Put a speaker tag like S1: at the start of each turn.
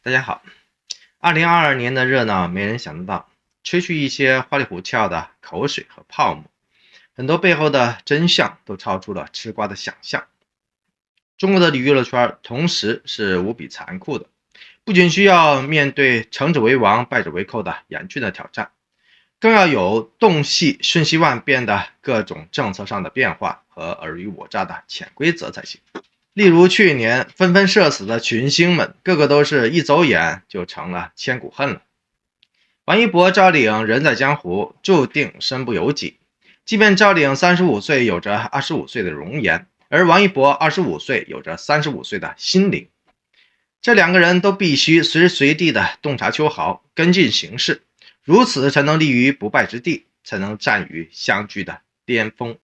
S1: 大家好，2022年的热闹没人想得到，吹去一些花里胡哨的口水和泡沫，很多背后的真相都超出了吃瓜的想象。中国的娱乐圈同时是无比残酷的，不仅需要面对成者为王、败者为寇的严峻的挑战，更要有洞悉瞬息万变的各种政策上的变化和尔虞我诈的潜规则才行。例如去年纷纷社死的群星们，个个都是一走眼就成了千古恨了。王一博、赵丽颖人在江湖，注定身不由己。即便赵丽颖35岁有着25岁的容颜，而王一博25岁有着35岁的心灵，这两个人都必须随时随地的洞察秋毫，跟进形势，如此才能立于不败之地，才能站于相聚的巅峰。